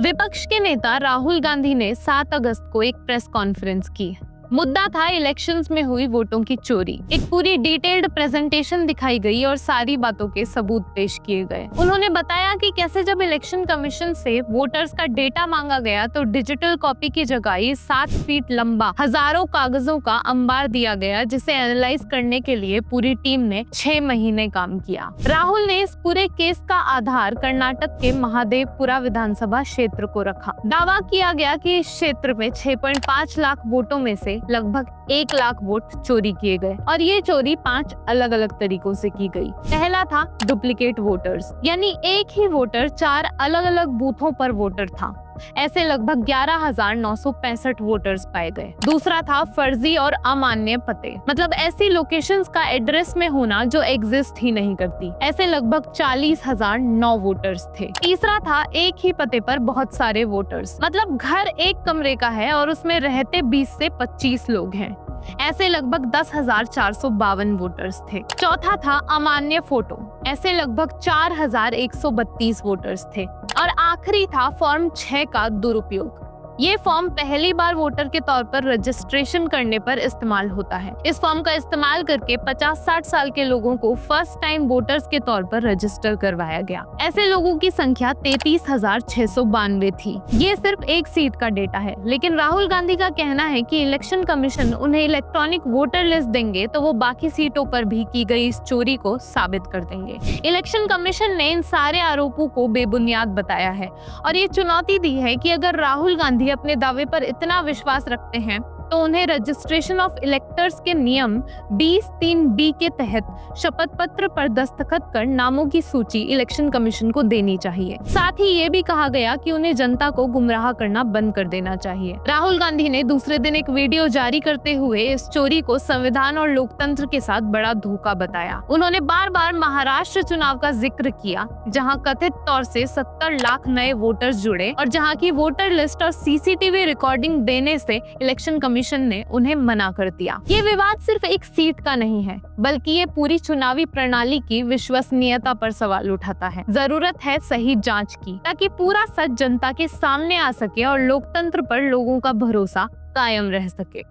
विपक्ष के नेता राहुल गांधी ने 7 अगस्त को एक प्रेस कॉन्फ्रेंस की। मुद्दा था इलेक्शंस में हुई वोटों की चोरी। एक पूरी डिटेल्ड प्रेजेंटेशन दिखाई गई और सारी बातों के सबूत पेश किए गए। उन्होंने बताया कि कैसे जब इलेक्शन कमीशन से वोटर्स का डेटा मांगा गया तो डिजिटल कॉपी की जगह 7 फीट लंबा हजारों कागजों का अंबार दिया गया, जिसे एनालाइज करने के लिए पूरी टीम ने 6 महीने काम किया। राहुल ने इस पूरे केस का आधार कर्नाटक के महादेवपुरा विधानसभा क्षेत्र को रखा। दावा किया गया कि इस क्षेत्र में 6.5 लाख वोटों में से लगभग 1 लाख वोट चोरी किए गए और ये चोरी 5 अलग अलग तरीकों से की गई। पहला था डुप्लीकेट वोटर्स, यानी एक ही वोटर 4 अलग अलग बूथों पर वोटर था। ऐसे लगभग 11,965 वोटर्स पाए गए। दूसरा था फर्जी और अमान्य पते, मतलब ऐसी लोकेशंस का एड्रेस में होना जो एग्जिस्ट ही नहीं करती। ऐसे लगभग 40,009 वोटर्स थे। तीसरा था एक ही पते पर बहुत सारे वोटर्स, मतलब घर एक कमरे का है और उसमें रहते 20 से 25 लोग हैं। ऐसे लगभग 10,452 वोटर्स थे। चौथा था अमान्य फोटो, ऐसे लगभग 4,132 वोटर्स थे। और आखिरी था फॉर्म 6 का दुरुपयोग। ये फॉर्म पहली बार वोटर के तौर पर रजिस्ट्रेशन करने पर इस्तेमाल होता है। इस फॉर्म का इस्तेमाल करके 50-60 साल के लोगों को फर्स्ट टाइम वोटर्स के तौर पर रजिस्टर करवाया गया। ऐसे लोगों की संख्या 33,692 थी। ये सिर्फ एक सीट का डेटा है, लेकिन राहुल गांधी का कहना है कि इलेक्शन कमीशन उन्हें इलेक्ट्रॉनिक वोटर लिस्ट देंगे तो वो बाकी सीटों पर भी की गई इस चोरी को साबित कर देंगे। इलेक्शन कमीशन ने इन सारे आरोपों को बेबुनियाद बताया है और ये चुनौती दी है कि अगर राहुल गांधी अपने दावे पर इतना विश्वास रखते हैं तो उन्हें रजिस्ट्रेशन ऑफ इलेक्टर्स के नियम 20(3)(b) के तहत शपथ पत्र पर दस्तखत कर नामों की सूची इलेक्शन कमीशन को देनी चाहिए। साथ ही ये भी कहा गया कि उन्हें जनता को गुमराह करना बंद कर देना चाहिए। राहुल गांधी ने दूसरे दिन एक वीडियो जारी करते हुए इस चोरी को संविधान और लोकतंत्र के साथ बड़ा धोखा बताया। उन्होंने बार बार महाराष्ट्र चुनाव का जिक्र किया, जहाँ कथित तौर से 70 लाख नए वोटर्स जुड़े और जहाँ की वोटर लिस्ट और सीसीटीवी रिकॉर्डिंग देने से इलेक्शन कमीशन ने उन्हें मना कर दिया। ये विवाद सिर्फ एक सीट का नहीं है, बल्कि ये पूरी चुनावी प्रणाली की विश्वसनीयता पर सवाल उठाता है। जरूरत है सही जांच की, ताकि पूरा सच जनता के सामने आ सके और लोकतंत्र पर लोगों का भरोसा कायम रह सके।